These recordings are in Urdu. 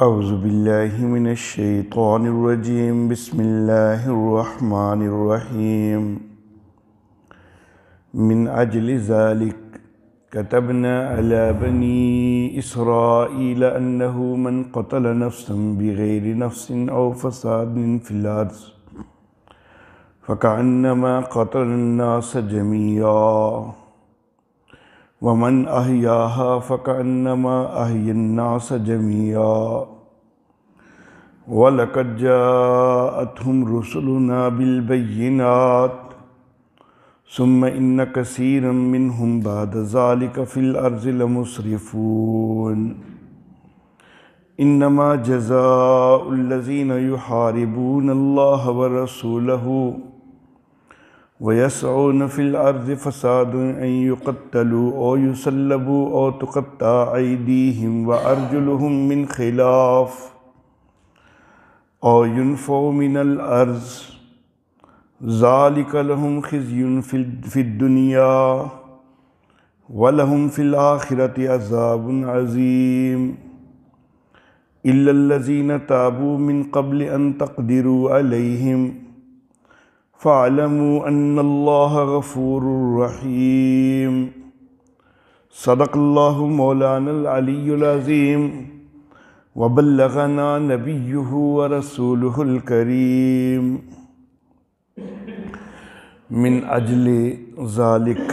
اعوذ باللہ من الشیطان الرجیم بسم اللہ الرحمن الرحیم من اجل ذلك كتبنا على بني اسرائیل انه من قتل نفسا بغیر نفس او فساد في الارض فكأنما قتل الناس جميعا ومن أحياها فكأنما أحيا الناس جميعا ولقد جاءتهم رسلنا بالبينات ثم إن كثيرا منهم بعد ذلك في الأرض لمسرفون إنما جزاء الذين يحاربون الله ورسوله وَيَسْعُونَ فِي الْأَرْضِ فَسَادٌ أَن يُقَتَّلُوا أَوْ يُصَلَّبُوا أَوْ تُقَطَّعَ أَيْدِيهِمْ وَأَرْجُلُهُم مِّنْ خِلَافٍ أَوْ يُنفَوْا مِنَ الْأَرْضِ ذَلِكَ لَهُمْ خِزْيٌ فِي الدُّنْيَا وَلَهُمْ فِي الْآخِرَةِ عَذَابٌ عَظِيمٌ إِلَّا الَّذِينَ تَابُوا مِن قَبْلِ أَن تَقْدِرُوا عَلَيْهِمْ فَاعْلَمُوا أَنَّ اللَّهَ غَفُورٌ رَحِيمٌ صدق اللہ مولانا العلی العظیم وبلغنا نبیہ ورسولہ الکریم من اجل ذالک،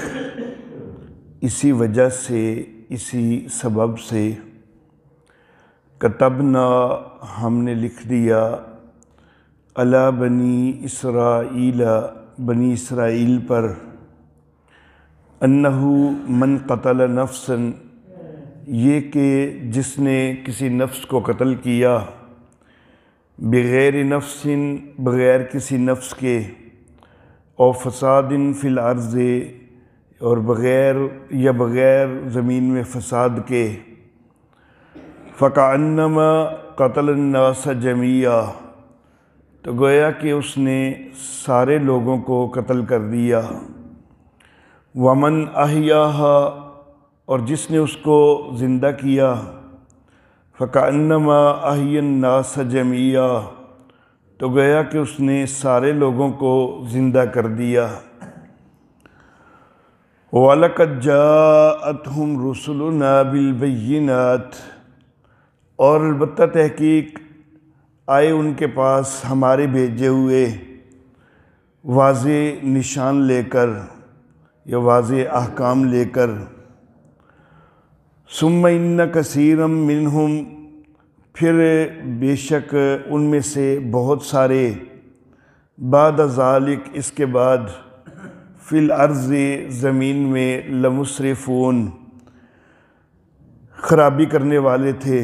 اسی وجہ سے، اسی سبب سے، کتبنا ہم نے لکھ دیا، علی بنی اسرائیل بنی اسرائیل پر، انہو من قتل نفسا، یہ کہ جس نے کسی نفس کو قتل کیا، بغیر نفس، بغیر کسی نفس کے، او فساد فی الارض، اور بغیر زمین میں فساد کے، فکأنما قتل الناس جميعا، تو گویا کہ اس نے سارے لوگوں کو قتل کر دیا، ومن احیاہا، اور جس نے اس کو زندہ کیا، فکأنما احیا الناس جميعا، تو گویا کہ اس نے سارے لوگوں کو زندہ کر دیا۔ وَلَقَدْ جَاءَتْهُمْ رُسُلُنَا بِالْبَيِّنَاتِ، اور البتہ تحقیق آئے ان کے پاس ہمارے بھیجے ہوئے واضح نشان لے کر یا واضح احکام لے کر، ثم ان کثیرا منہم، پھر بے شک ان میں سے بہت سارے، بعد ذالک، اس کے بعد، فی الارض، زمین میں، لمسرفون، خرابی کرنے والے تھے،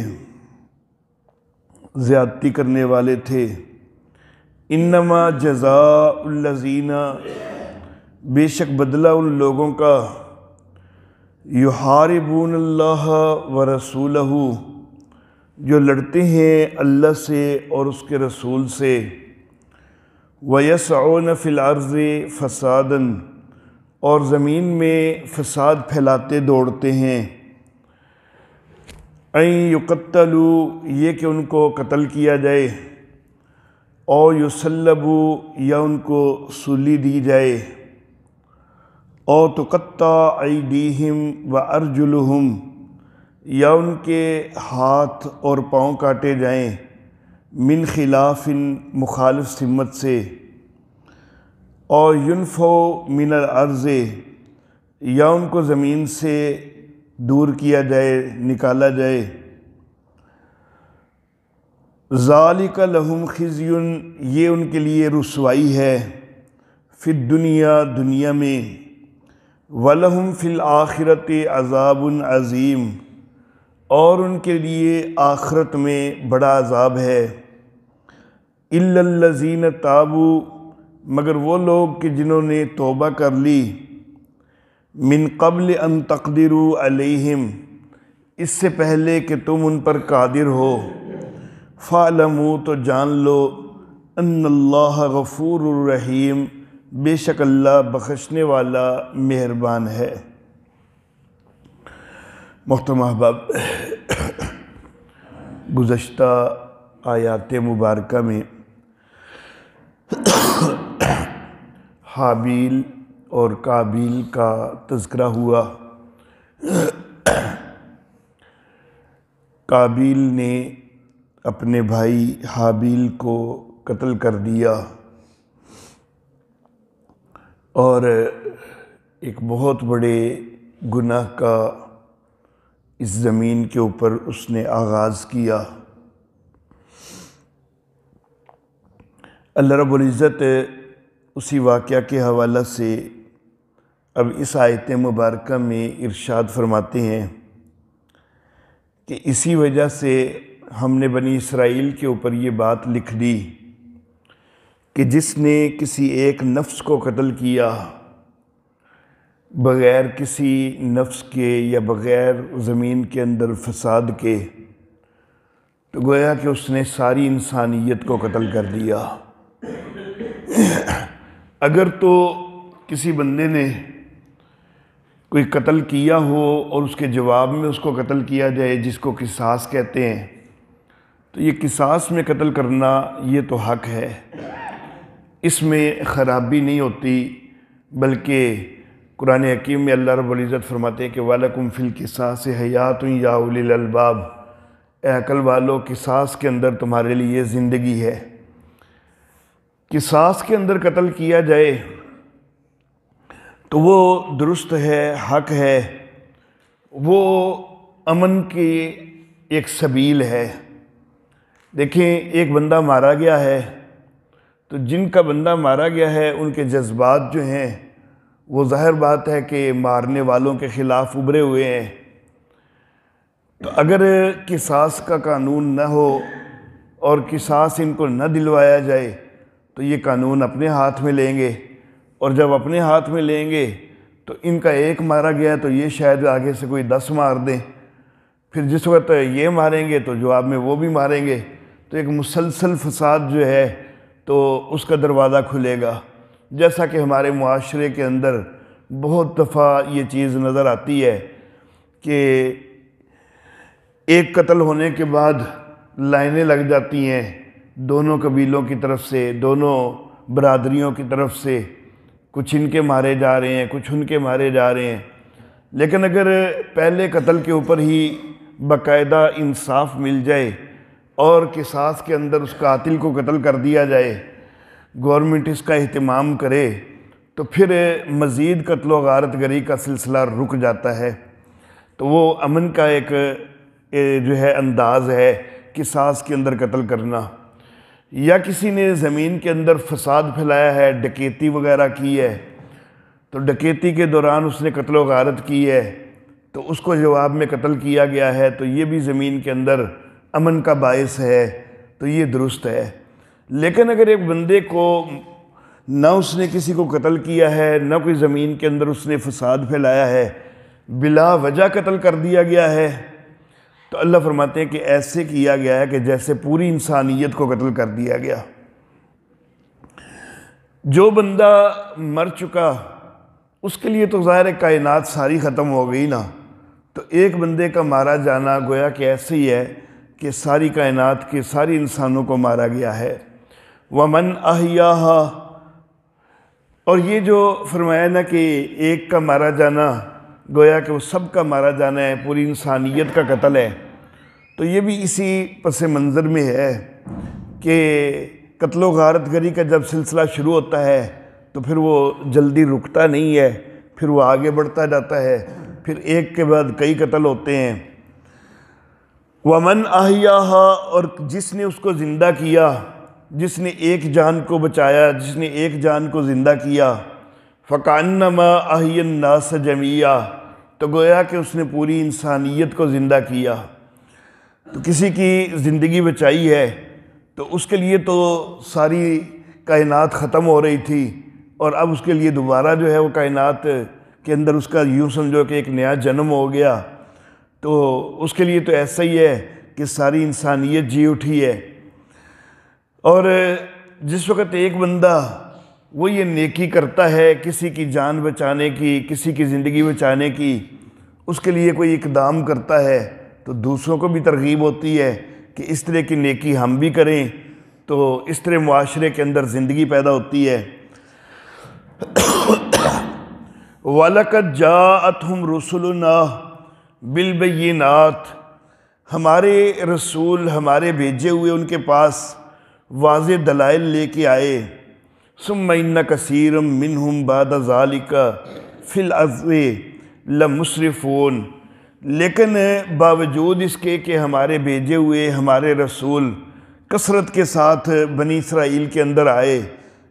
زیادتی کرنے والے تھے۔ انما جزاء الذین، بے شک بدلہ ان لوگوں کا، یحاربون اللہ ورسولہ، جو لڑتے ہیں اللہ سے اور اس کے رسول سے، وَيَسْعُونَ فِي الْأَرْضِ فَسَادًا، اور زمین میں فساد پھیلاتے دوڑتے ہیں، ان یقتلوا، یہ کہ ان کو قتل کیا جائے، او یصلبوا، یا ان کو سولی دی جائے، او تقطع ایدیہم وارجلہم، یا ان کے ہاتھ اور پاؤں کاٹے جائیں، من خلاف، مخالف سمت سے، او ینفوا من الارض، یا ان کو زمین سے دور کیا جائے، نکالا جائے، ذالک لہم خزی، یہ ان کے لیے رسوائی ہے، فی الدنیا، دنیا میں، ولہم فی الآخرۃ عذاب عظیم، اور ان کے لیے آخرت میں بڑا عذاب ہے، الا الذین تابوا، مگر وہ لوگ کہ جنہوں نے توبہ کر لی، من قبل ان تقدروا علیہم، اس سے پہلے کہ تم ان پر قادر ہو، فَاعْلَمُوا، تو جان لو، ان اللہ غفور الرحیم، بے شک اللہ بخشنے والا مہربان ہے۔ محترم احباب، گزشتہ آیات مبارکہ میں حابیل اور قابیل کا تذکرہ ہوا۔ قابیل نے اپنے بھائی حابیل کو قتل کر دیا اور ایک بہت بڑے گناہ کا اس زمین کے اوپر اس نے آغاز کیا۔ اللہ رب العزت اسی واقعہ کے حوالہ سے اب اس آیت مبارکہ میں ارشاد فرماتے ہیں کہ اسی وجہ سے ہم نے بنی اسرائیل کے اوپر یہ بات لکھ دی کہ جس نے کسی ایک نفس کو قتل کیا بغیر کسی نفس کے یا بغیر زمین کے اندر فساد کے، تو گویا کہ اس نے ساری انسانیت کو قتل کر دیا۔ اگر تو کسی بندے نے کوئی قتل کیا ہو اور اس کے جواب میں اس کو قتل کیا جائے، جس کو قصاص کہتے ہیں، تو یہ قصاص میں قتل کرنا یہ تو حق ہے، اس میں خرابی نہیں ہوتی، بلکہ قرآن حکیم میں اللہ رب العزت فرماتے ہیں کہ وَلَكُمْ فِي الْقِصَاصِ حَيَاتٌ يَا أُولِي الْأَلْبَابِ، اے عقل والو قصاص کے اندر تمہارے لیے زندگی ہے۔ قصاص کے اندر قتل کیا جائے تو وہ درست ہے، حق ہے، وہ امن کی ایک سبیل ہے۔ دیکھیں، ایک بندہ مارا گیا ہے تو جن کا بندہ مارا گیا ہے ان کے جذبات جو ہیں وہ ظاہر بات ہے کہ مارنے والوں کے خلاف ابھرے ہوئے ہیں۔ تو اگر قصاص کا قانون نہ ہو اور قصاص ان کو نہ دلوایا جائے تو یہ قانون اپنے ہاتھ میں لیں گے، اور جب اپنے ہاتھ میں لیں گے تو ان کا ایک مارا گیا تو یہ شاید آگے سے کوئی 10 مار دیں، پھر جس وقت یہ ماریں گے تو جواب میں وہ بھی ماریں گے، تو ایک مسلسل فساد جو ہے تو اس کا دروازہ کھلے گا۔ جیسا کہ ہمارے معاشرے کے اندر بہت دفعہ یہ چیز نظر آتی ہے کہ ایک قتل ہونے کے بعد لائنیں لگ جاتی ہیں دونوں قبیلوں کی طرف سے، دونوں برادریوں کی طرف سے، کچھ ان کے مارے جا رہے ہیں، کچھ ان کے مارے جا رہے ہیں۔ لیکن اگر پہلے قتل کے اوپر ہی باقاعدہ انصاف مل جائے اور قصاص کے اندر اس قاتل کو قتل کر دیا جائے، گورنمنٹ اس کا اہتمام کرے، تو پھر مزید قتل و غارت گری کا سلسلہ رک جاتا ہے۔ تو وہ امن کا ایک جو ہے انداز ہے قصاص کے اندر قتل کرنا۔ یا کسی نے زمین کے اندر فساد پھیلایا ہے، ڈکیتی وغیرہ کی ہے، تو ڈکیتی کے دوران اس نے قتل و غارت کی ہے تو اس کو جواب میں قتل کیا گیا ہے، تو یہ بھی زمین کے اندر امن کا باعث ہے، تو یہ درست ہے۔ لیکن اگر ایک بندے کو نہ اس نے کسی کو قتل کیا ہے، نہ کوئی زمین کے اندر اس نے فساد پھیلایا ہے، بلا وجہ قتل کر دیا گیا ہے، تو اللہ فرماتے ہیں کہ ایسے کیا گیا ہے کہ جیسے پوری انسانیت کو قتل کر دیا گیا۔ جو بندہ مر چکا اس کے لیے تو ظاہر کائنات ساری ختم ہو گئی نا، تو ایک بندے کا مارا جانا گویا کہ ایسے ہی ہے کہ ساری کائنات کے ساری انسانوں کو مارا گیا ہے۔ وَمَنْ أَحْيَاهَا، اور یہ جو فرمایا نا کہ ایک کا مارا جانا گویا کہ وہ سب کا مارا جانا ہے، پوری انسانیت کا قتل ہے، تو یہ بھی اسی پس منظر میں ہے کہ قتل و غارت گری کا جب سلسلہ شروع ہوتا ہے تو پھر وہ جلدی رکتا نہیں ہے، پھر وہ آگے بڑھتا جاتا ہے، پھر ایک کے بعد کئی قتل ہوتے ہیں۔ وَمَنْ أَحْيَاهَا، اور جس نے اس کو زندہ کیا، جس نے ایک جان کو بچایا، جس نے ایک جان کو زندہ کیا، فَكَأَنَّمَا أَحْيَا النَّاسَ جَمِيعًا، تو گویا کہ اس نے پوری انسانیت کو زندہ کیا۔ تو کسی کی زندگی بچائی ہے تو اس کے لیے تو ساری کائنات ختم ہو رہی تھی، اور اب اس کے لیے دوبارہ جو ہے وہ کائنات کے اندر اس کا یوں سمجھو کہ ایک نیا جنم ہو گیا، تو اس کے لیے تو ایسا ہی ہے کہ ساری انسانیت جی اٹھی ہے۔ اور جس وقت ایک بندہ وہ یہ نیکی کرتا ہے کسی کی جان بچانے کی، کسی کی زندگی بچانے کی، اس کے لیے کوئی اقدام کرتا ہے تو دوسروں کو بھی ترغیب ہوتی ہے کہ اس طرح کی نیکی ہم بھی کریں تو اس طرح معاشرے کے اندر زندگی پیدا ہوتی ہے۔ وَلَقَدْ جَاءَتْهُمْ رُسُلُنَا بِالْبَيِّنَاتِ، ہمارے رسول ہمارے بھیجے ہوئے ان کے پاس واضح دلائل لے کے آئے۔ ثُمَّ إِنَّ كَثِيرًا مِّنْهُمْ بَعْدَ ذَلِكَ فِي الْأَرْضِ لَمُسْرِفُونَ، لیکن باوجود اس کے کہ ہمارے بھیجے ہوئے ہمارے رسول کثرت کے ساتھ بنی اسرائیل کے اندر آئے،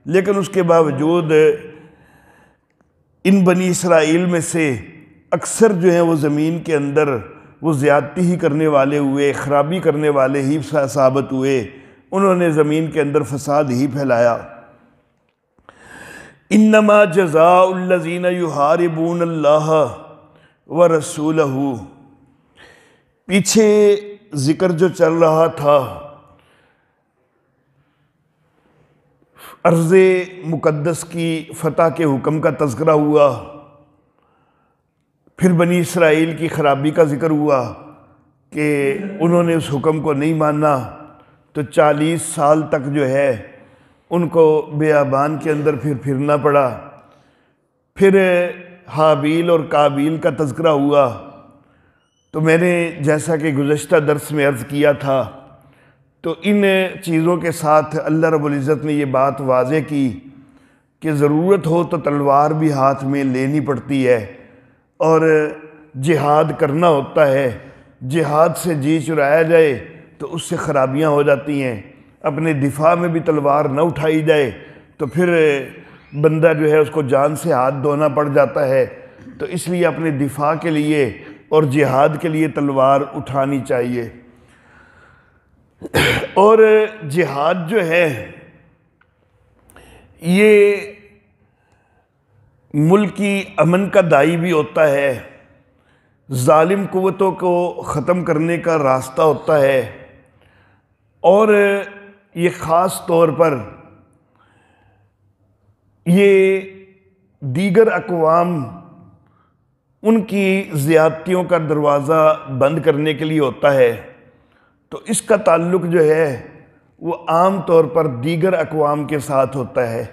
لیکن اس کے باوجود ان بنی اسرائیل میں سے اکثر جو ہیں وہ زمین کے اندر وہ زیادتی ہی کرنے والے ہوئے، خرابی کرنے والے ہی ثابت ہوئے، انہوں نے زمین کے اندر فساد ہی پھیلایا۔ انما جزاء الذین یحاربون اللہ ورسولہ، پیچھے ذکر جو چل رہا تھا ارض مقدس کی فتح کے حکم کا تذکرہ ہوا، پھر بنی اسرائیل کی خرابی کا ذکر ہوا کہ انہوں نے اس حکم کو نہیں مانا، تو 40 سال تک جو ہے ان کو بیابان کے اندر پھرنا پڑا۔ پھر حابیل اور قابیل کا تذکرہ ہوا، تو میں نے جیسا کہ گزشتہ درس میں عرض کیا تھا، تو ان چیزوں کے ساتھ اللہ رب العزت نے یہ بات واضح کی کہ ضرورت ہو تو تلوار بھی ہاتھ میں لینی پڑتی ہے اور جہاد کرنا ہوتا ہے۔ جہاد سے جی چرایا جائے تو اس سے خرابیاں ہو جاتی ہیں، اپنے دفاع میں بھی تلوار نہ اٹھائی جائے تو پھر بندہ جو ہے اس کو جان سے ہاتھ دھونا پڑ جاتا ہے، تو اس لیے اپنے دفاع کے لیے اور جہاد کے لیے تلوار اٹھانی چاہیے۔ اور جہاد جو ہے یہ ملک کی امن کا داعی بھی ہوتا ہے، ظالم قوتوں کو ختم کرنے کا راستہ ہوتا ہے، اور یہ خاص طور پر یہ دیگر اقوام ان کی زیادتیوں کا دروازہ بند کرنے کے لیے ہوتا ہے، تو اس کا تعلق جو ہے وہ عام طور پر دیگر اقوام کے ساتھ ہوتا ہے۔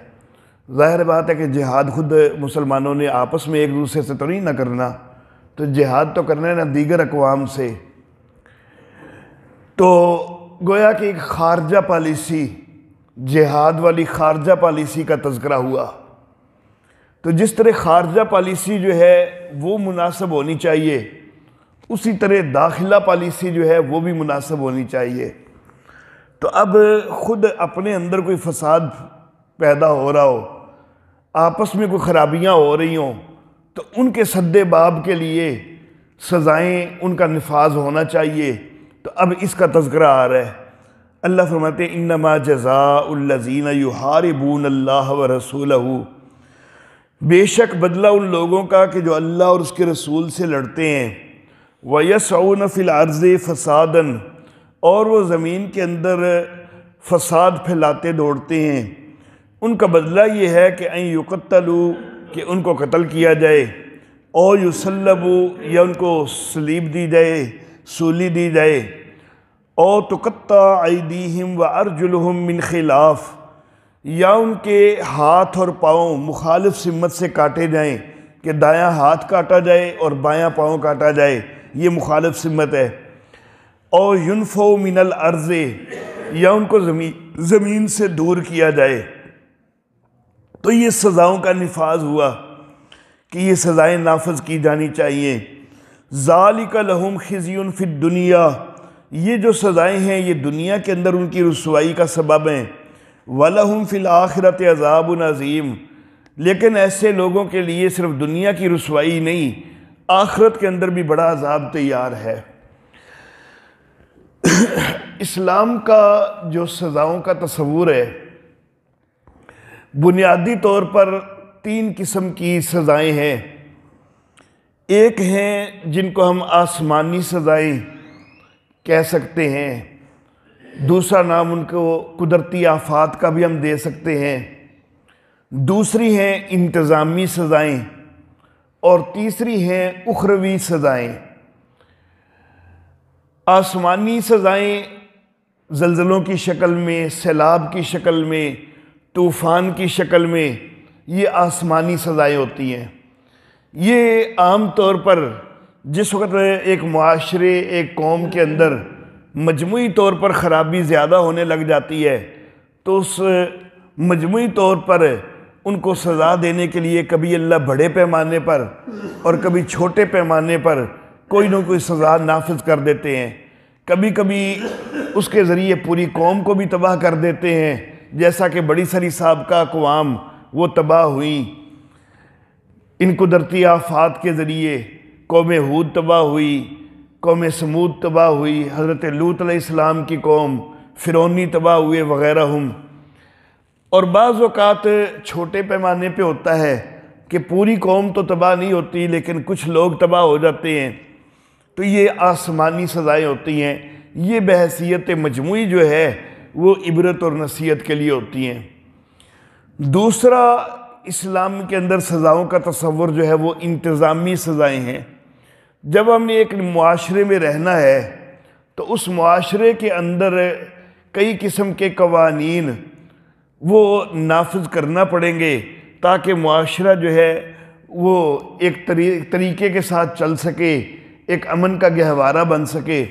ظاہر بات ہے کہ جہاد خود مسلمانوں نے آپس میں ایک دوسرے سے تو نہیں نہ کرنا، تو جہاد تو کرنا ہے نا دیگر اقوام سے۔ تو گویا کہ ایک خارجہ پالیسی، جہاد والی خارجہ پالیسی کا تذکرہ ہوا، تو جس طرح خارجہ پالیسی جو ہے وہ مناسب ہونی چاہیے، اسی طرح داخلہ پالیسی جو ہے وہ بھی مناسب ہونی چاہیے۔ تو اب خود اپنے اندر کوئی فساد پیدا ہو رہا ہو، آپس میں کوئی خرابیاں ہو رہی ہوں، تو ان کے سد باب کے لیے سزائیں ان کا نفاذ ہونا چاہیے۔ تو اب اس کا تذکرہ آ رہا ہے، اللہ فرماتے ہیں انما جزاء الذین یحاربون اللہ ورسولہ، بے شک بدلہ ان لوگوں کا کہ جو اللہ اور اس کے رسول سے لڑتے ہیں، وَيَسْعُونَ فِي الْأَرْضِ فَسَادًا، اور وہ زمین کے اندر فساد پھیلاتے دوڑتے ہیں، ان کا بدلہ یہ ہے کہ اَن يُقَتَّلُوا، کہ ان کو قتل کیا جائے، اور يُصَلَّبُوا، یا ان کو صلیب دی جائے، سولی دی جائے، اور تُقَطَّعَ أَيْدِيهِمْ وَأَرْجُلُهُمْ مِنْ خِلَافٍ، یا ان کے ہاتھ اور پاؤں مخالف سمت سے کاٹے جائیں، کہ دایاں ہاتھ کاٹا جائے اور بایاں پاؤں کاٹا جائے، یہ مخالف سمت ہے۔ اور يُنْفَوْا مِنَ الْأَرْضِ، یا ان کو زمین سے دور کیا جائے۔ تو یہ سزاؤں کا نفاذ ہوا کہ یہ سزائیں نافذ کی جانی چاہیے۔ ذَلِكَ لَهُمْ خِزْيٌ فِي الدُّنْيَا، یہ جو سزائیں ہیں یہ دنیا کے اندر ان کی رسوائی کا سبب ہیں۔ وَلَهُمْ فِي الْآخِرَةِ عَذَابٌ عَظِيمٌ، لیکن ایسے لوگوں کے لیے صرف دنیا کی رسوائی نہیں، آخرت کے اندر بھی بڑا عذاب تیار ہے۔ اسلام کا جو سزاؤں کا تصور ہے، بنیادی طور پر 3 قسم کی سزائیں ہیں۔ ایک ہیں جن کو ہم آسمانی سزائیں کہہ سکتے ہیں، دوسرا نام ان کو قدرتی آفات کا بھی ہم دے سکتے ہیں، دوسری ہیں انتظامی سزائیں، اور تیسری ہیں اخروی سزائیں۔ آسمانی سزائیں زلزلوں کی شکل میں، سیلاب کی شکل میں، طوفان کی شکل میں، یہ آسمانی سزائیں ہوتی ہیں۔ یہ عام طور پر جس وقت ایک معاشرے، ایک قوم کے اندر مجموعی طور پر خرابی زیادہ ہونے لگ جاتی ہے تو اس مجموعی طور پر ان کو سزا دینے کے لیے کبھی اللہ بڑے پیمانے پر اور کبھی چھوٹے پیمانے پر کوئی نہ کوئی سزا نافذ کر دیتے ہیں۔ کبھی کبھی اس کے ذریعے پوری قوم کو بھی تباہ کر دیتے ہیں، جیسا کہ بڑی ساری سابقہ اقوام وہ تباہ ہوئیں ان قدرتی آفات کے ذریعے۔ قوم ہود تباہ ہوئی، قوم سمود تباہ ہوئی، حضرت لوط علیہ السلام کی قوم، فرعونی تباہ ہوئے وغیرہ ہم۔ اور بعض اوقات چھوٹے پیمانے پہ ہوتا ہے کہ پوری قوم تو تباہ نہیں ہوتی لیکن کچھ لوگ تباہ ہو جاتے ہیں، تو یہ آسمانی سزائیں ہوتی ہیں۔ یہ بحیثیت مجموعی جو ہے وہ عبرت اور نصیحت کے لیے ہوتی ہیں۔ دوسرا، اسلام کے اندر سزاؤں کا تصور جو ہے وہ انتظامی سزائیں ہیں۔ جب ہم نے ایک معاشرے میں رہنا ہے تو اس معاشرے کے اندر کئی قسم کے قوانین وہ نافذ کرنا پڑیں گے تاکہ معاشرہ جو ہے وہ ایک طریقے کے ساتھ چل سکے، ایک امن کا گہوارہ بن سکے۔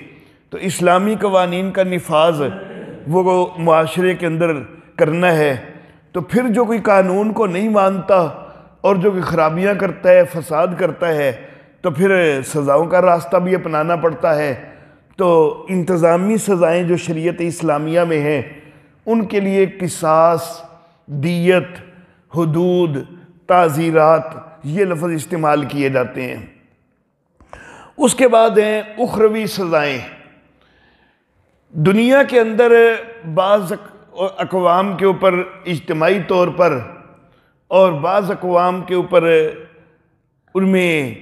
تو اسلامی قوانین کا نفاذ وہ معاشرے کے اندر کرنا ہے۔ تو پھر جو کوئی قانون کو نہیں مانتا اور جو کوئی خرابیاں کرتا ہے، فساد کرتا ہے، تو پھر سزاؤں کا راستہ بھی اپنانا پڑتا ہے۔ تو انتظامی سزائیں جو شریعت اسلامیہ میں ہیں ان کے لیے قصاص، دیت، حدود، تعزیرات یہ لفظ استعمال کیے جاتے ہیں۔ اس کے بعد ہیں اخروی سزائیں۔ دنیا کے اندر بعض اقوام کے اوپر اجتماعی طور پر اور بعض اقوام کے اوپر ان میں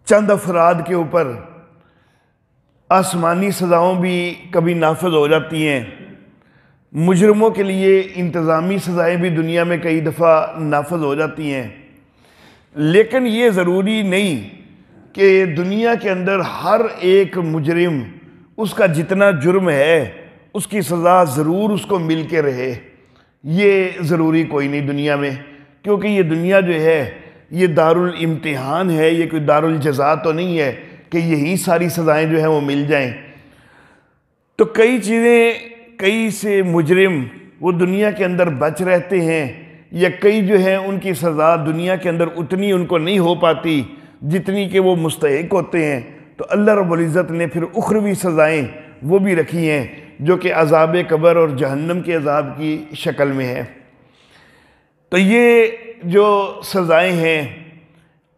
چند افراد کے اوپر آسمانی سزاؤں بھی کبھی نافذ ہو جاتی ہیں۔ مجرموں کے لیے انتظامی سزائیں بھی دنیا میں کئی دفعہ نافذ ہو جاتی ہیں، لیکن یہ ضروری نہیں کہ دنیا کے اندر ہر ایک مجرم اس کا جتنا جرم ہے اس کی سزا ضرور اس کو مل کے رہے۔ یہ ضروری کوئی نہیں دنیا میں، کیونکہ یہ دنیا جو ہے یہ دارالامتحان ہے، یہ کوئی دارالجزا تو نہیں ہے کہ یہی ساری سزائیں جو ہیں وہ مل جائیں۔ تو کئی چیزیں، کئی سے مجرم وہ دنیا کے اندر بچ رہتے ہیں، یا کئی جو ہیں ان کی سزا دنیا کے اندر اتنی ان کو نہیں ہو پاتی جتنی کہ وہ مستحق ہوتے ہیں۔ تو اللہ رب العزت نے پھر اخروی سزائیں وہ بھی رکھی ہیں جو کہ عذاب قبر اور جہنم کے عذاب کی شکل میں ہے۔ تو یہ جو سزائیں ہیں،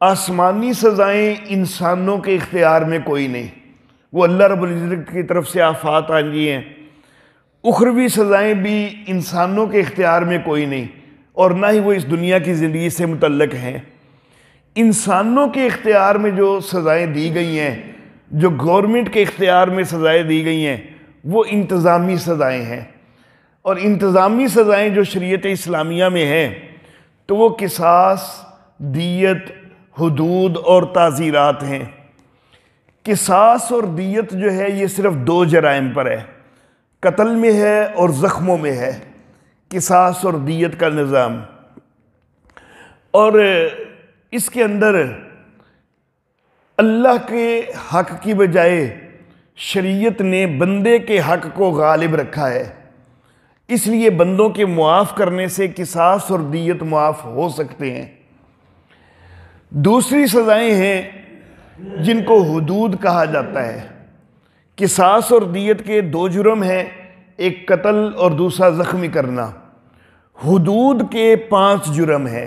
آسمانی سزائیں انسانوں کے اختیار میں کوئی نہیں، وہ اللہ رب العزت کی طرف سے آفات آئی ہیں۔ اخروی سزائیں بھی انسانوں کے اختیار میں کوئی نہیں، اور نہ ہی وہ اس دنیا کی زندگی سے متعلق ہیں۔ انسانوں کے اختیار میں جو سزائیں دی گئی ہیں، جو گورنمنٹ کے اختیار میں سزائیں دی گئی ہیں، وہ انتظامی سزائیں ہیں۔ اور انتظامی سزائیں جو شریعت اسلامیہ میں ہیں تو وہ قصاص، دیت، حدود اور تعزیرات ہیں۔ قصاص اور دیت جو ہے یہ صرف دو جرائم پر ہے، قتل میں ہے اور زخموں میں ہے، قصاص اور دیت کا نظام۔ اور اس کے اندر اللہ کے حق کی بجائے شریعت نے بندے کے حق کو غالب رکھا ہے، اس لیے بندوں کے معاف کرنے سے قصاص اور دیت معاف ہو سکتے ہیں۔ دوسری سزائیں ہیں جن کو حدود کہا جاتا ہے۔ قصاص اور دیت کے دو جرم ہیں، ایک قتل اور دوسرا زخمی کرنا۔ حدود کے 5 جرم ہیں۔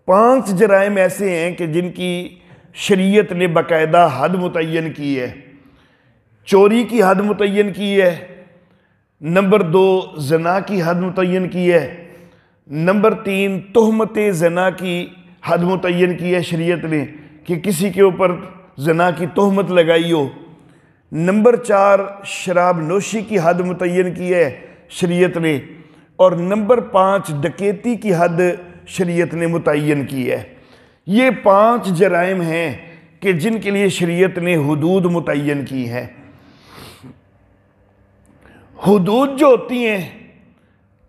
5 جرائم ایسے ہیں کہ جن کی شریعت نے باقاعدہ حد متعین کی ہے۔ چوری کی حد متعین کی ہے، نمبر 2 زنا کی حد متعین کی ہے، نمبر 3 تہمت زنا کی حد متعین کی ہے شریعت نے کہ کسی کے اوپر زنا کی تہمت لگائی ہو، نمبر 4 شراب نوشی کی حد متعین کی ہے شریعت نے، اور نمبر 5 ڈکیتی کی حد شریعت نے متعین کی ہے۔ یہ 5 جرائم ہیں کہ جن کے لیے شریعت نے حدود متعین کی ہیں۔ حدود جو ہوتی ہیں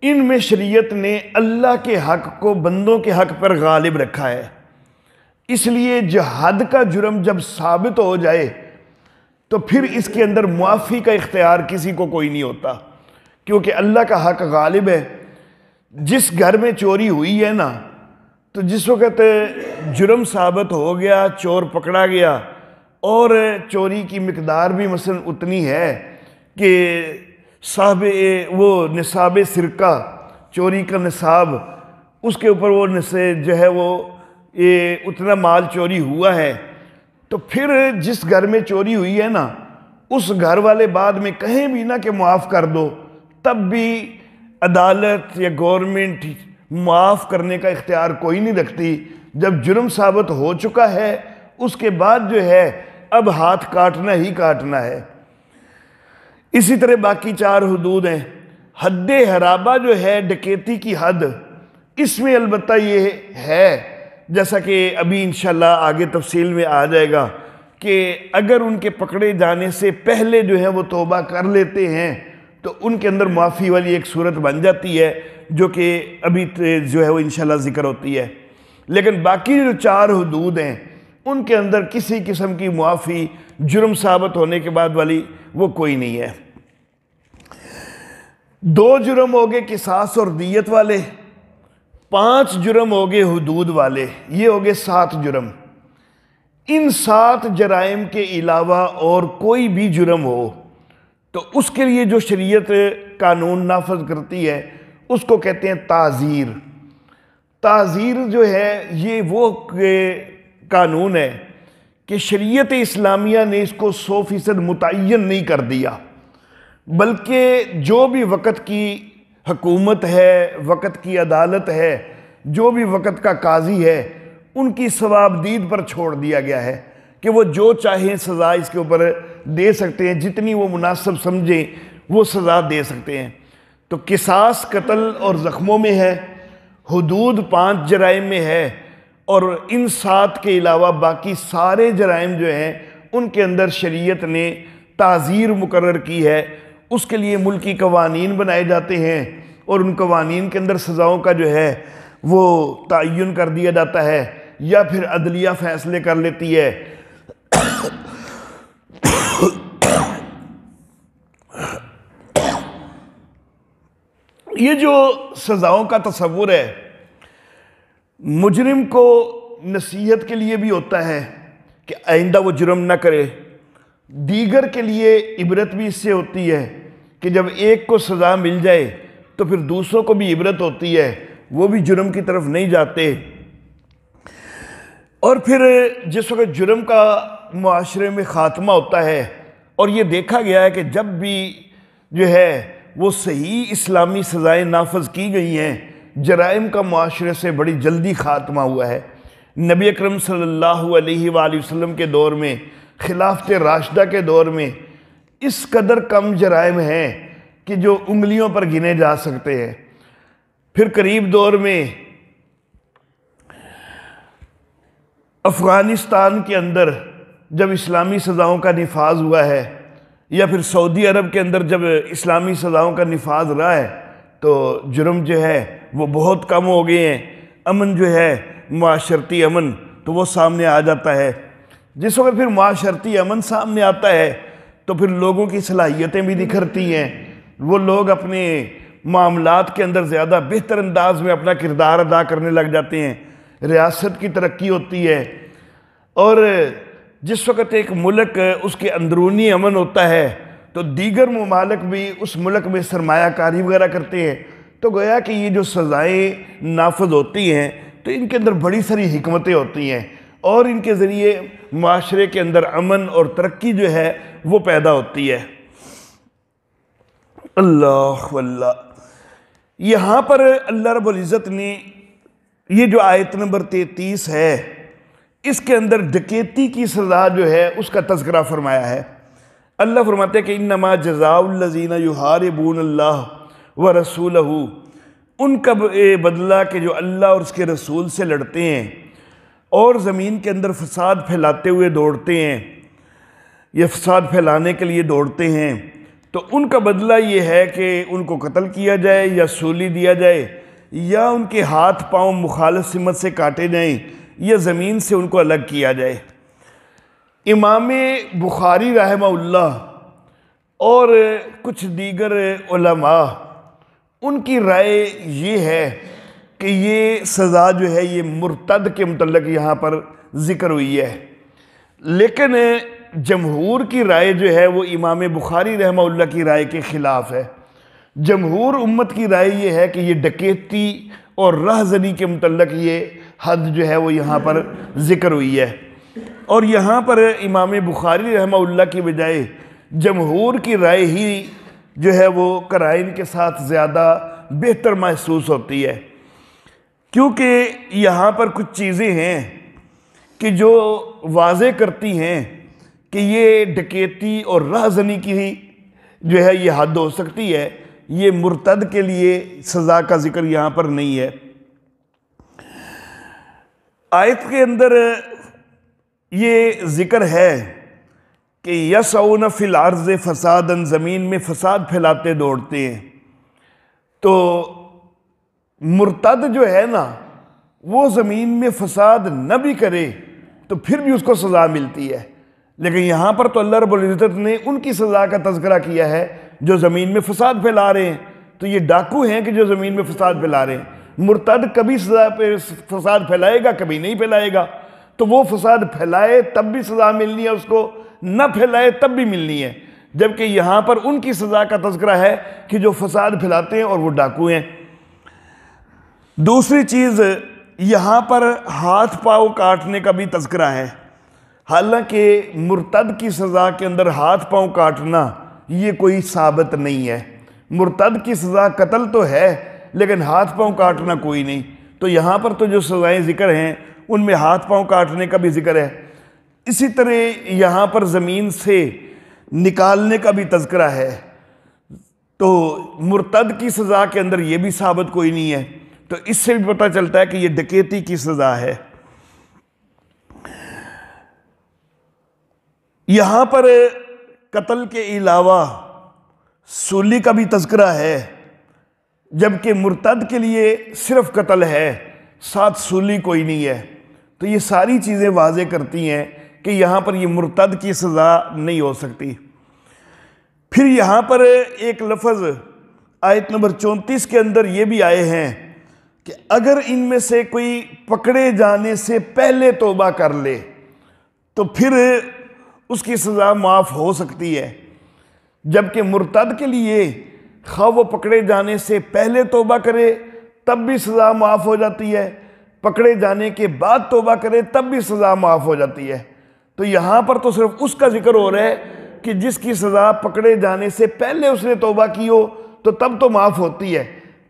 ان میں شریعت نے اللہ کے حق کو بندوں کے حق پر غالب رکھا ہے، اس لیے جہاد کا جرم جب ثابت ہو جائے تو پھر اس کے اندر معافی کا اختیار کسی کو کوئی نہیں ہوتا، کیونکہ اللہ کا حق غالب ہے۔ جس گھر میں چوری ہوئی ہے نا، تو جس وقت جرم ثابت ہو گیا، چور پکڑا گیا اور چوری کی مقدار بھی مثلا اتنی ہے کہ صاحب وہ نصاب سرقہ، چوری کا نصاب، اس کے اوپر وہ جو ہے وہ اتنا مال چوری ہوا ہے، تو پھر جس گھر میں چوری ہوئی ہے نا، اس گھر والے بعد میں کہیں بھی نہ کہ معاف کر دو، تب بھی عدالت یا گورنمنٹ معاف کرنے کا اختیار کوئی نہیں رکھتی۔ جب جرم ثابت ہو چکا ہے اس کے بعد جو ہے اب ہاتھ کاٹنا ہی کاٹنا ہے۔ اسی طرح باقی 4 حدود ہیں۔ حد حرابہ جو ہے ڈکیتی کی حد، اس میں البتہ یہ ہے، جیسا کہ ابھی انشاءاللہ آگے تفصیل میں آ جائے گا، کہ اگر ان کے پکڑے جانے سے پہلے جو ہے وہ توبہ کر لیتے ہیں تو ان کے اندر معافی والی ایک صورت بن جاتی ہے، جو کہ ابھی جو ہے وہ انشاءاللہ ذکر ہوتی ہے۔ لیکن باقی جو 4 حدود ہیں ان کے اندر کسی قسم کی معافی جرم ثابت ہونے کے بعد والی وہ کوئی نہیں ہے۔ 2 جرم ہو گئے قصاص اور دیت والے، 5 جرم ہو گئے حدود والے، یہ ہو گئے 7 جرم۔ ان 7 جرائم کے علاوہ اور کوئی بھی جرم ہو تو اس کے لیے جو شریعت قانون نافذ کرتی ہے اس کو کہتے ہیں تعزیر۔ تعزیر جو ہے یہ وہ قانون ہے کہ شریعت اسلامیہ نے اس کو 100% متعین نہیں کر دیا، بلکہ جو بھی وقت کی حکومت ہے، وقت کی عدالت ہے، جو بھی وقت کا قاضی ہے، ان کی ثوابدید پر چھوڑ دیا گیا ہے کہ وہ جو چاہیں سزا اس کے اوپر دے سکتے ہیں، جتنی وہ مناسب سمجھیں وہ سزا دے سکتے ہیں۔ تو قصاص قتل اور زخموں میں ہے، حدود 5 جرائم میں ہے، اور ان 7 کے علاوہ باقی سارے جرائم جو ہیں ان کے اندر شریعت نے تعزیر مقرر کی ہے۔ اس کے لیے ملکی قوانین بنائے جاتے ہیں اور ان قوانین کے اندر سزاؤں کا جو ہے وہ تعین کر دیا جاتا ہے، یا پھر عدلیہ فیصلے کر لیتی ہے۔ یہ جو سزاؤں کا تصور ہے مجرم کو نصیحت کے لیے بھی ہوتا ہے کہ آئندہ وہ جرم نہ کرے، دیگر کے لیے عبرت بھی اس سے ہوتی ہے کہ جب ایک کو سزا مل جائے تو پھر دوسروں کو بھی عبرت ہوتی ہے، وہ بھی جرم کی طرف نہیں جاتے۔ اور پھر جس وقت جرم کا معاشرے میں خاتمہ ہوتا ہے، اور یہ دیکھا گیا ہے کہ جب بھی جو ہے وہ صحیح اسلامی سزائیں نافذ کی گئی ہیں، جرائم کا معاشرے سے بڑی جلدی خاتمہ ہوا ہے۔ نبی اکرم صلی اللہ علیہ وآلہ وسلم کے دور میں، خلافت راشدہ کے دور میں اس قدر کم جرائم ہیں کہ جو انگلیوں پر گنے جا سکتے ہیں۔ پھر قریب دور میں افغانستان کے اندر جب اسلامی سزاؤں کا نفاذ ہوا ہے، یا پھر سعودی عرب کے اندر جب اسلامی سزاؤں کا نفاذ رہا ہے، تو جرم جو ہے وہ بہت کم ہو گئے ہیں، امن جو ہے معاشرتی امن تو وہ سامنے آ جاتا ہے۔ جس وقت پھر معاشرتی امن سامنے آتا ہے تو پھر لوگوں کی صلاحیتیں بھی نکھرتی ہیں، وہ لوگ اپنے معاملات کے اندر زیادہ بہتر انداز میں اپنا کردار ادا کرنے لگ جاتے ہیں، ریاست کی ترقی ہوتی ہے۔ اور جس وقت ایک ملک اس کے اندرونی امن ہوتا ہے تو دیگر ممالک بھی اس ملک میں سرمایہ کاری وغیرہ کرتے ہیں، تو گویا کہ یہ جو سزائیں نافذ ہوتی ہیں تو ان کے اندر بڑی ساری حکمتیں ہوتی ہیں، اور ان کے ذریعے معاشرے کے اندر امن اور ترقی جو ہے وہ پیدا ہوتی ہے۔ اللہ واللہ، یہاں پر اللہ رب العزت نے یہ جو آیت نمبر 33 ہے اس کے اندر ڈکیتی کی سزا جو ہے اس کا تذکرہ فرمایا ہے۔ اللہ فرماتے ہیں کہ انما جزاء الذین یحاربون اللہ ورسولہ، ان کا بدلہ کہ جو اللہ اور اس کے رسول سے لڑتے ہیں اور زمین کے اندر فساد پھیلاتے ہوئے دوڑتے ہیں، یہ فساد پھیلانے کے لیے دوڑتے ہیں، تو ان کا بدلہ یہ ہے کہ ان کو قتل کیا جائے یا سولی دیا جائے یا ان کے ہاتھ پاؤں مخالف سمت سے کاٹے جائیں یا زمین سے ان کو الگ کیا جائے۔ امام بخاری رحمہ اللہ اور کچھ دیگر علماء ان کی رائے یہ ہے کہ یہ سزا جو ہے یہ مرتد کے متعلق یہاں پر ذکر ہوئی ہے، لیکن جمہور کی رائے جو ہے وہ امام بخاری رحمہ اللہ کی رائے کے خلاف ہے۔ جمہور امت کی رائے یہ ہے کہ یہ ڈکیتی اور رہزنی کے متعلق یہ حد جو ہے وہ یہاں پر ذکر ہوئی ہے، اور یہاں پر امام بخاری رحمہ اللہ کی بجائے جمہور کی رائے ہی جو ہے وہ قرائن کے ساتھ زیادہ بہتر محسوس ہوتی ہے، کیونکہ یہاں پر کچھ چیزیں ہیں کہ جو واضح کرتی ہیں کہ یہ ڈکیتی اور رہزنی کی جو ہے یہ حد ہو سکتی ہے۔ یہ مرتد کے لیے سزا کا ذکر یہاں پر نہیں ہے۔ آیت کے اندر یہ ذکر ہے کہ یسعون فی الارض فسادا، زمین میں فساد پھیلاتے دوڑتے ہیں، تو مرتد جو ہے نا وہ زمین میں فساد نہ بھی کرے تو پھر بھی اس کو سزا ملتی ہے، لیکن یہاں پر تو اللہ رب العزت نے ان کی سزا کا تذکرہ کیا ہے جو زمین میں فساد پھیلا رہے ہیں۔ تو یہ ڈاکو ہیں کہ جو زمین میں فساد پھیلا رہے ہیں۔ مرتد کبھی سزا پہ فساد پھیلائے گا، کبھی نہیں پھیلائے گا، تو وہ فساد پھیلائے تب بھی سزا ملنی ہے اس کو، نہ پھیلائے تب بھی ملنی ہے، جبکہ یہاں پر ان کی سزا کا تذکرہ ہے کہ جو فساد پھیلاتے ہیں اور وہ ڈاکو ہیں۔ دوسری چیز، یہاں پر ہاتھ پاؤں کاٹنے کا بھی تذکرہ ہے، حالانکہ مرتد کی سزا کے اندر ہاتھ پاؤں کاٹنا یہ کوئی ثابت نہیں ہے۔ مرتد کی سزا قتل تو ہے لیکن ہاتھ پاؤں کاٹنا کوئی نہیں، تو یہاں پر تو جو سزائیں ذکر ہیں ان میں ہاتھ پاؤں کاٹنے کا بھی ذکر ہے۔ اسی طرح یہاں پر زمین سے نکالنے کا بھی تذکرہ ہے، تو مرتد کی سزا کے اندر یہ بھی ثابت کوئی نہیں ہے، تو اس سے بھی پتہ چلتا ہے کہ یہ ڈکیتی کی سزا ہے۔ یہاں پر قتل کے علاوہ سولی کا بھی تذکرہ ہے، جبکہ مرتد کے لیے صرف قتل ہے، ساتھ سولی کوئی نہیں ہے۔ تو یہ ساری چیزیں واضح کرتی ہیں کہ یہاں پر یہ مرتد کی سزا نہیں ہو سکتی۔ پھر یہاں پر ایک لفظ آیت نمبر 34 کے اندر یہ بھی آئے ہیں کہ اگر ان میں سے کوئی پکڑے جانے سے پہلے توبہ کر لے تو پھر اس کی سزا معاف ہو سکتی ہے، جبکہ مرتد کے لیے خواہ وہ پکڑے جانے سے پہلے توبہ کرے تب بھی سزا معاف ہو جاتی ہے، پکڑے جانے کے بعد توبہ کرے تب بھی سزا معاف ہو جاتی ہے۔ تو یہاں پر تو صرف اس کا ذکر ہو رہا ہے کہ جس کی سزا پکڑے جانے سے پہلے اس نے توبہ کی ہو تو تب تو معاف ہوتی ہے،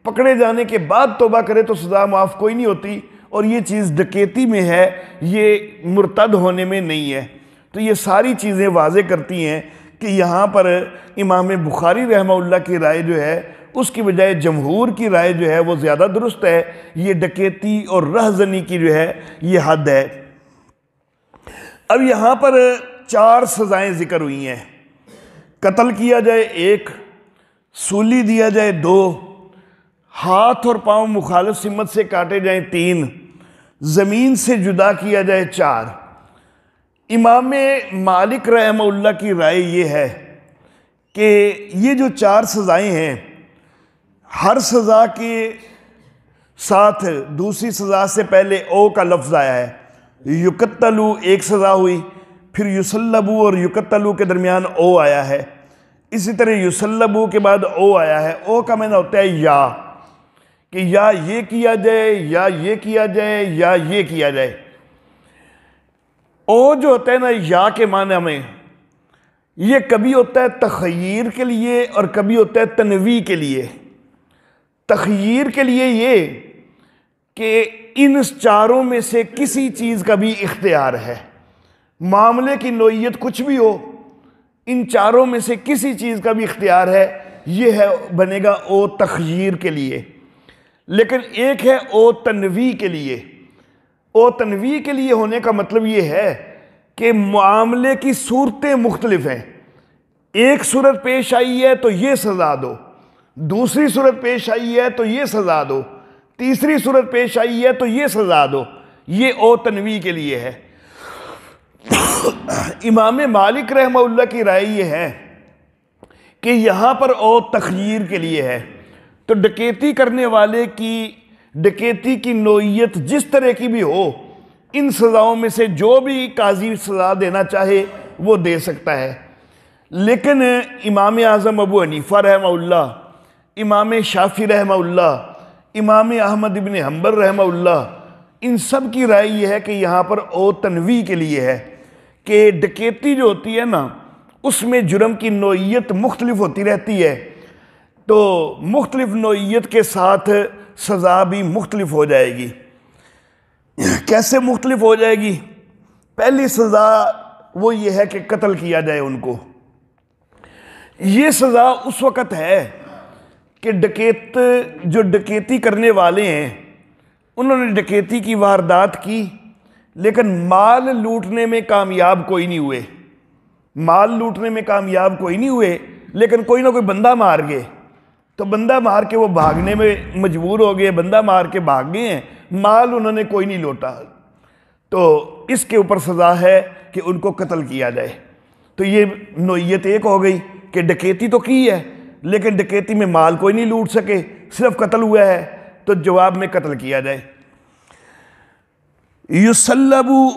پکڑے جانے کے بعد توبہ کرے تو سزا معاف کوئی نہیں ہوتی، اور یہ چیز ڈکیتی میں ہے، یہ مرتد ہونے میں نہیں ہے۔ تو یہ ساری چیزیں واضح کرتی ہیں کہ یہاں پر امام بخاری رحمہ اللہ کی رائے جو ہے اس کی بجائے جمہور کی رائے جو ہے وہ زیادہ درست ہے، یہ ڈکیتی اور رہزنی کی جو ہے یہ حد ہے۔ اب یہاں پر 4 سزائیں ذکر ہوئی ہیں، قتل کیا جائے 1، سولی دیا جائے 2، ہاتھ اور پاؤں مخالف سمت سے کاٹے جائیں 3، زمین سے جدا کیا جائے 4۔ امام مالک رحمہ اللہ کی رائے یہ ہے کہ یہ جو 4 سزائیں ہیں، ہر سزا کے ساتھ دوسری سزا سے پہلے او کا لفظ آیا ہے۔ یقتلو ایک سزا ہوئی، پھر یسلبو اور یقتلو کے درمیان او آیا ہے، اسی طرح یسلبو کے بعد او آیا ہے۔ او کا معنی ہوتا ہے یا، کہ یا یہ کیا جائے یا یہ کیا جائے یا یہ کیا جائے۔ او جو ہوتا ہے نا یا کے معنی میں، یہ کبھی ہوتا ہے تخیر کے لیے اور کبھی ہوتا ہے تنویع کے لیے۔ تخیر کے لیے یہ کہ ان 4 میں سے کسی چیز کا بھی اختیار ہے، معاملے کی نوعیت کچھ بھی ہو، ان 4 میں سے کسی چیز کا بھی اختیار ہے، یہ ہے بنے گا او تخیر کے لیے۔ لیکن ایک ہے او تنویع کے لیے۔ او تنویع کے لیے ہونے کا مطلب یہ ہے کہ معاملے کی صورتیں مختلف ہیں، ایک صورت پیش آئی ہے تو یہ سزا دو، دوسری صورت پیش آئی ہے تو یہ سزا دو، تیسری صورت پیش آئی ہے تو یہ سزا دو، یہ او تنویع کے لیے ہے۔ امام مالک رحمہ اللہ کی رائے یہ ہے کہ یہاں پر او تخییر کے لیے ہے، تو ڈکیتی کرنے والے کی ڈکیتی کی نوعیت جس طرح کی بھی ہو، ان سزاؤں میں سے جو بھی قاضی سزا دینا چاہے وہ دے سکتا ہے۔ لیکن امام اعظم ابو حنیفہ رحمہ اللہ، امام شافعی رحمہ اللہ، امام احمد ابن حنبل رحمہ اللہ، ان سب کی رائے یہ ہے کہ یہاں پر او تنویع کے لیے ہے کہ ڈکیتی جو ہوتی ہے نا، اس میں جرم کی نوعیت مختلف ہوتی رہتی ہے، تو مختلف نوعیت کے ساتھ سزا بھی مختلف ہو جائے گی۔ کیسے مختلف ہو جائے گی؟ پہلی سزا وہ یہ ہے کہ قتل کیا جائے ان کو۔ یہ سزا اس وقت ہے کہ جو ڈکیتی کرنے والے ہیں انہوں نے ڈکیتی کی واردات کی، لیکن مال لوٹنے میں کامیاب کوئی نہیں ہوئے، مال لوٹنے میں کامیاب کوئی نہیں ہوئے، لیکن کوئی نہ کوئی بندہ مار گئے، تو بندہ مار کے وہ بھاگنے میں مجبور ہو گئے، بندہ مار کے بھاگ گئے ہیں، مال انہوں نے کوئی نہیں لوٹا، تو اس کے اوپر سزا ہے کہ ان کو قتل کیا جائے۔ تو یہ نوعیت ایک ہو گئی کہ ڈکیتی تو کی ہے لیکن ڈکیتی میں مال کوئی نہیں لوٹ سکے، صرف قتل ہوا ہے، تو جواب میں قتل کیا جائے۔ یسلبو،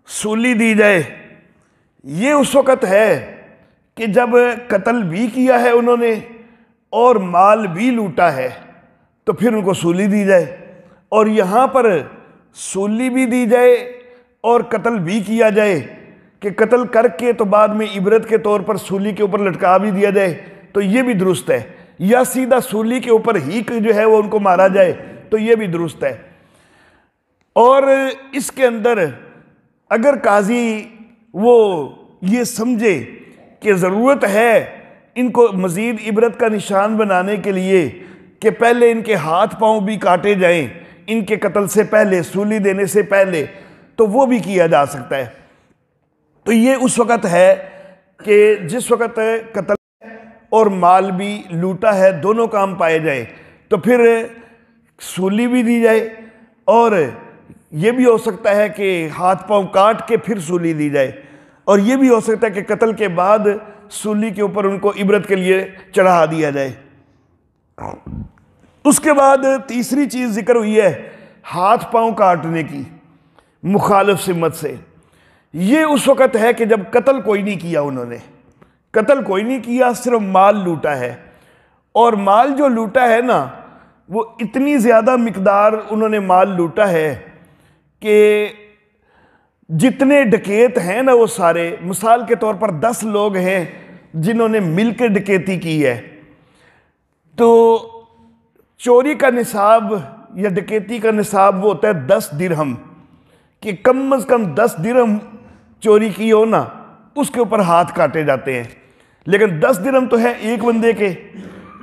سولی دی جائے، یہ اس وقت ہے کہ جب قتل بھی کیا ہے انہوں نے اور مال بھی لوٹا ہے تو پھر ان کو سولی دی جائے، اور یہاں پر سولی بھی دی جائے اور قتل بھی کیا جائے کہ قتل کر کے تو بعد میں عبرت کے طور پر سولی کے اوپر لٹکا بھی دیا جائے، تو یہ بھی درست ہے، یا سیدھا سولی کے اوپر ہی جو ہے وہ ان کو مارا جائے تو یہ بھی درست ہے۔ اور اس کے اندر اگر قاضی وہ یہ سمجھے کہ ضرورت ہے ان کو مزید عبرت کا نشان بنانے کے لیے کہ پہلے ان کے ہاتھ پاؤں بھی کاٹے جائیں ان کے قتل سے پہلے، سولی دینے سے پہلے، تو وہ بھی کیا جا سکتا ہے۔ تو یہ اس وقت ہے کہ جس وقت قتل اور مال بھی لوٹا ہے، دونوں کام پائے جائیں، تو پھر سولی بھی دی جائے، اور یہ بھی ہو سکتا ہے کہ ہاتھ پاؤں کاٹ کے پھر سولی دی جائے، اور یہ بھی ہو سکتا ہے کہ قتل کے بعد سولی کے اوپر ان کو عبرت کے لیے چڑھا دیا جائے۔ اس کے بعد تیسری چیز ذکر ہوئی ہے ہاتھ پاؤں کاٹنے کی مخالف سمت سے۔ یہ اس وقت ہے کہ جب قتل کوئی نہیں کیا، انہوں نے قتل کوئی نہیں کیا، صرف مال لوٹا ہے، اور مال جو لوٹا ہے نا وہ اتنی زیادہ مقدار انہوں نے مال لوٹا ہے کہ جتنے ڈکیت ہیں نا وہ سارے، مثال کے طور پر 10 لوگ ہیں جنہوں نے مل کے ڈکیتی کی ہے، تو چوری کا نصاب یا ڈکیتی کا نصاب وہ ہوتا ہے 10 درہم، کہ کم از کم 10 درہم چوری کی ہو نا اس کے اوپر ہاتھ کاٹے جاتے ہیں، لیکن 10 درہم تو ہے ایک بندے کے،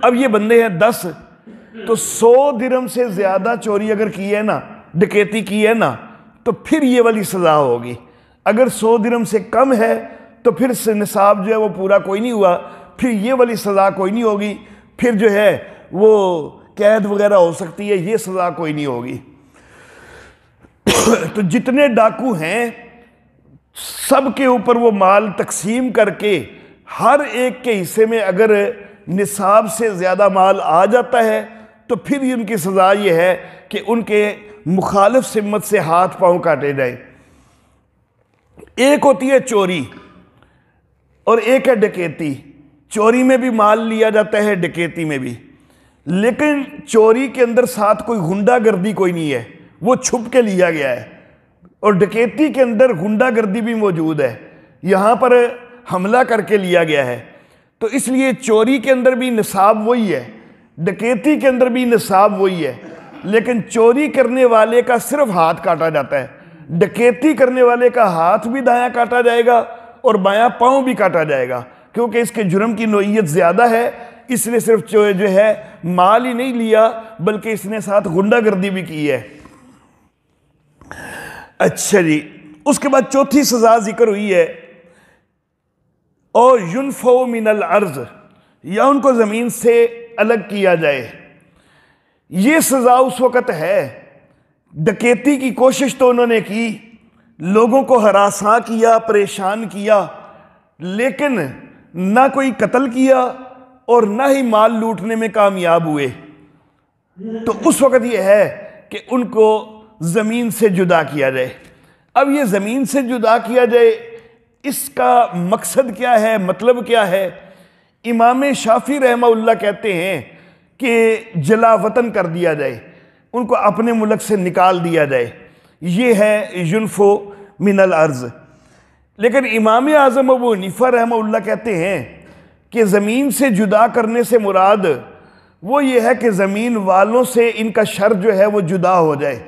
اب یہ بندے ہیں 10، تو 100 درہم سے زیادہ چوری اگر کی ہے نا، ڈکیتی کی ہے نا، تو پھر یہ والی سزا ہوگی۔ اگر 100 درہم سے کم ہے تو پھر نصاب جو ہے وہ پورا کوئی نہیں ہوا، پھر یہ والی سزا کوئی نہیں ہوگی، پھر جو ہے وہ قید وغیرہ ہو سکتی ہے، یہ سزا کوئی نہیں ہوگی۔ تو جتنے ڈاکو ہیں سب کے اوپر وہ مال تقسیم کر کے ہر ایک کے حصے میں اگر نصاب سے زیادہ مال آ جاتا ہے تو پھر ان کی سزا یہ ہے کہ ان کے مخالف سمت سے ہاتھ پاؤں کاٹے جائیں۔ ایک ہوتی ہے چوری اور ایک ہے ڈکیتی۔ چوری میں بھی مال لیا جاتا ہے، ڈکیتی میں بھی، لیکن چوری کے اندر ساتھ کوئی غنڈہ گردی کوئی نہیں ہے، وہ چھپ کے لیا گیا ہے، اور ڈکیتی کے اندر غنڈہ گردی بھی موجود ہے، یہاں پر حملہ کر کے لیا گیا ہے، تو اس لیے چوری کے اندر بھی نصاب وہی ہے، ڈکیتی کے اندر بھی نصاب وہی ہے، لیکن چوری کرنے والے کا صرف ہاتھ کاٹا جاتا ہے، ڈکیتی کرنے والے کا ہاتھ بھی دایاں کاٹا جائے گا اور بایاں پاؤں بھی کاٹا جائے گا، کیونکہ اس کے جرم کی نوعیت زیادہ ہے، اس نے صرف جو ہے مال ہی نہیں لیا بلکہ اس نے ساتھ غنڈہ گردی بھی کی ہے۔ اچھا جی، اس کے بعد چوتھی سزا ذکر ہوئی ہے اور ینفو من الارض، یا ان کو زمین سے الگ کیا جائے۔ یہ سزا اس وقت ہے، ڈکیتی کی کوشش تو انہوں نے کی، لوگوں کو ہراساں کیا، پریشان کیا، لیکن نہ کوئی قتل کیا اور نہ ہی مال لوٹنے میں کامیاب ہوئے۔ تو اس وقت یہ ہے کہ ان کو زمین سے جدا کیا جائے۔ اب یہ زمین سے جدا کیا جائے، اس کا مقصد کیا ہے، مطلب کیا ہے؟ امام شافعی رحمہ اللہ کہتے ہیں کہ جلا وطن کر دیا جائے، ان کو اپنے ملک سے نکال دیا جائے، یہ ہے ینفو من الارض۔ لیکن امام اعظم ابو حنیفہ رحمہ اللہ کہتے ہیں کہ زمین سے جدا کرنے سے مراد وہ یہ ہے کہ زمین والوں سے ان کا شر جو ہے وہ جدا ہو جائے،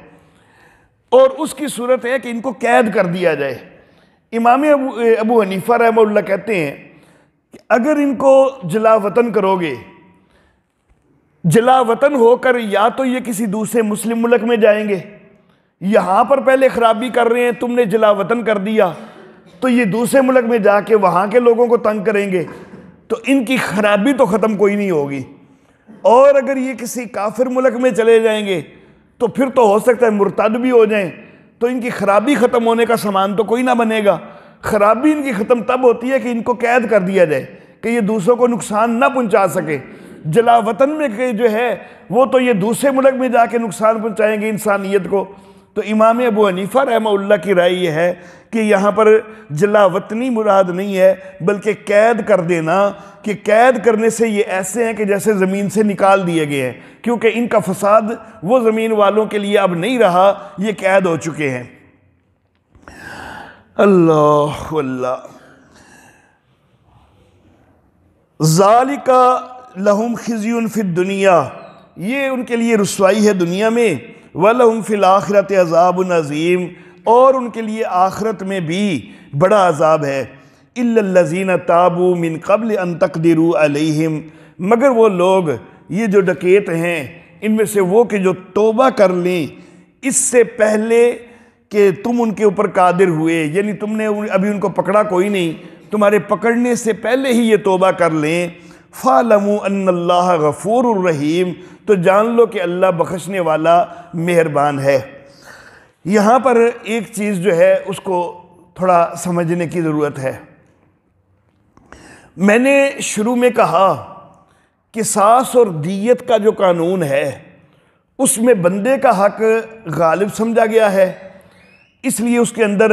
اور اس کی صورت ہے کہ ان کو قید کر دیا جائے۔ امام ابو حنیفہ رحمہ اللہ کہتے ہیں کہ اگر ان کو جلا وطن کرو گے، جلا وطن ہو کر یا تو یہ کسی دوسرے مسلم ملک میں جائیں گے، یہاں پر پہلے خرابی کر رہے ہیں، تم نے جلا وطن کر دیا تو یہ دوسرے ملک میں جا کے وہاں کے لوگوں کو تنگ کریں گے، تو ان کی خرابی تو ختم کوئی نہیں ہوگی۔ اور اگر یہ کسی کافر ملک میں چلے جائیں گے تو پھر تو ہو سکتا ہے مرتد بھی ہو جائیں، تو ان کی خرابی ختم ہونے کا سامان تو کوئی نہ بنے گا۔ خرابی ان کی ختم تب ہوتی ہے کہ ان کو قید کر دیا جائے کہ یہ دوسروں کو نقصان نہ پہنچا سکے۔ جلا وطن میں جو ہے وہ تو یہ دوسرے ملک میں جا کے نقصان پہنچائیں گے انسانیت کو۔ تو امام ابو حنیفہ رحمہ اللہ کی رائے یہ ہے کہ یہاں پر جلا وطنی مراد نہیں ہے، بلکہ قید کر دینا، کہ قید کرنے سے یہ ایسے ہیں کہ جیسے زمین سے نکال دیے گئے ہیں، کیونکہ ان کا فساد وہ زمین والوں کے لیے اب نہیں رہا، یہ قید ہو چکے ہیں۔ اللہ اللہ۔ ذالک لہم خزی فی الدنیا، یہ ان کے لیے رسوائی ہے دنیا میں، وَلَهُمْ فِي الْآخِرَةِ عَذَابٌ عَظِيمٌ، اور ان کے لیے آخرت میں بھی بڑا عذاب ہے۔ إِلَّا الَّذِينَ تَابُوا مِن قَبْلِ أَن تَقْدِرُوا عَلَيْهِمْ، مگر وہ لوگ، یہ جو ڈکیت ہیں، ان میں سے وہ کہ جو توبہ کر لیں اس سے پہلے کہ تم ان کے اوپر قادر ہوئے، یعنی تم نے ابھی ان کو پکڑا کوئی نہیں، تمہارے پکڑنے سے پہلے ہی یہ توبہ کر لیں، فَاعْلَمُوا أَنَّ اللَّهَ غَفُورٌ رَحِيمٌ، تو جان لو کہ اللہ بخشنے والا مہربان ہے۔ یہاں پر ایک چیز جو ہے اس کو تھوڑا سمجھنے کی ضرورت ہے۔ میں نے شروع میں کہا قصاص اور دیت کا جو قانون ہے اس میں بندے کا حق غالب سمجھا گیا ہے، اس لیے اس کے اندر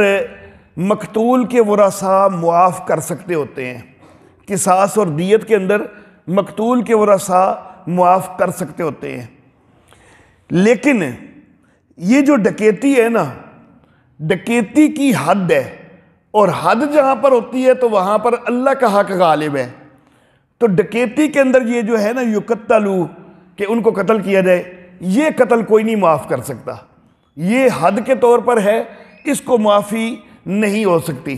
مقتول کے ورثاء معاف کر سکتے ہوتے ہیں۔ قصاص اور دیت کے اندر مقتول کے ورثاء معاف کر سکتے ہوتے ہیں، لیکن یہ جو ڈکیتی ہے نا، ڈکیتی کی حد ہے، اور حد جہاں پر ہوتی ہے تو وہاں پر اللہ کا حق غالب ہے۔ تو ڈکیتی کے اندر یہ جو ہے نا یقتلوا، کہ ان کو قتل کیا جائے، یہ قتل کوئی نہیں معاف کر سکتا، یہ حد کے طور پر ہے، اس کو معافی نہیں ہو سکتی۔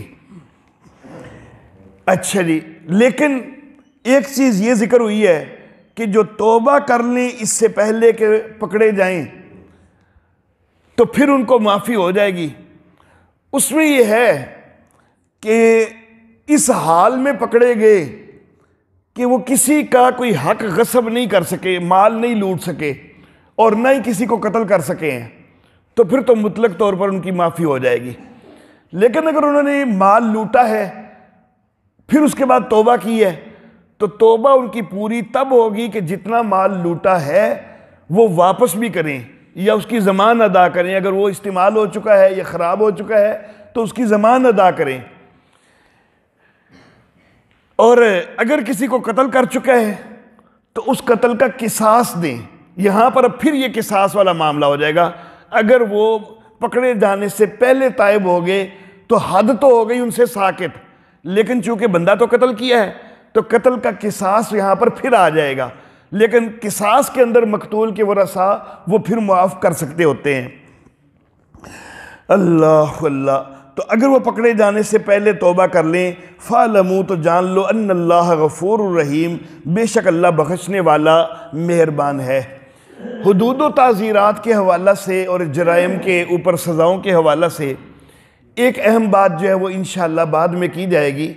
اچھا جی، لیکن ایک چیز یہ ذکر ہوئی ہے کہ جو توبہ کر لیں اس سے پہلے کہ پکڑے جائیں تو پھر ان کو معافی ہو جائے گی۔ اس میں یہ ہے کہ اس حال میں پکڑے گئے کہ وہ کسی کا کوئی حق غصب نہیں کر سکے، مال نہیں لوٹ سکے، اور نہ ہی کسی کو قتل کر سکے ہیں، تو پھر تو مطلق طور پر ان کی معافی ہو جائے گی۔ لیکن اگر انہوں نے مال لوٹا ہے پھر اس کے بعد توبہ کی ہے تو توبہ ان کی پوری تب ہوگی کہ جتنا مال لوٹا ہے وہ واپس بھی کریں یا اس کی ضمان ادا کریں۔ اگر وہ استعمال ہو چکا ہے یا خراب ہو چکا ہے تو اس کی ضمان ادا کریں، اور اگر کسی کو قتل کر چکا ہے تو اس قتل کا قصاص دیں۔ یہاں پر پھر یہ قصاص والا معاملہ ہو جائے گا۔ اگر وہ پکڑے جانے سے پہلے تائب ہو گئے تو حد تو ہو گئی ان سے ساکت، لیکن چونکہ بندہ تو قتل کیا ہے تو قتل کا قصاص یہاں پر پھر آ جائے گا، لیکن قصاص کے اندر مقتول کے ورثاء وہ پھر معاف کر سکتے ہوتے ہیں۔ اللہ اللہ۔ تو اگر وہ پکڑے جانے سے پہلے توبہ کر لیں، فَاعْلَمُوا، تو جان لو، ان اللہ غفور الرحیم، بے شک اللہ بخشنے والا مہربان ہے۔ حدود و تعزیرات کے حوالہ سے اور جرائم کے اوپر سزاؤں کے حوالہ سے ایک اہم بات جو ہے وہ انشاءاللہ بعد میں کی جائے گی۔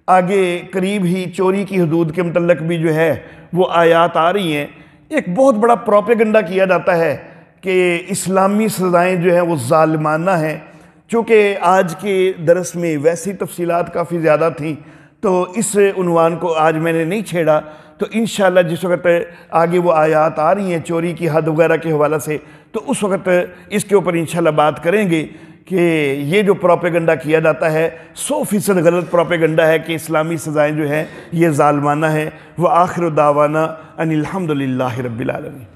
آگے قریب ہی چوری کی حدود کے متعلق بھی جو ہے وہ آیات آ رہی ہیں۔ ایک بہت بڑا پروپیگنڈا کیا جاتا ہے کہ اسلامی سزائیں جو ہیں وہ ظالمانہ ہیں۔ چونکہ آج کے درس میں ویسی تفصیلات کافی زیادہ تھیں تو اس عنوان کو آج میں نے نہیں چھیڑا، تو انشاءاللہ جس وقت آگے وہ آیات آ رہی ہیں چوری کی حد وغیرہ کے حوالے سے تو اس وقت اس کے اوپر انشاءاللہ بات کریں گے کہ یہ جو پروپیگنڈا کیا جاتا ہے 100% غلط پروپیگنڈا ہے کہ اسلامی سزائیں جو ہیں یہ ظالمانہ ہیں۔ وآخر دعوانا ان الحمدللہ رب العالمین۔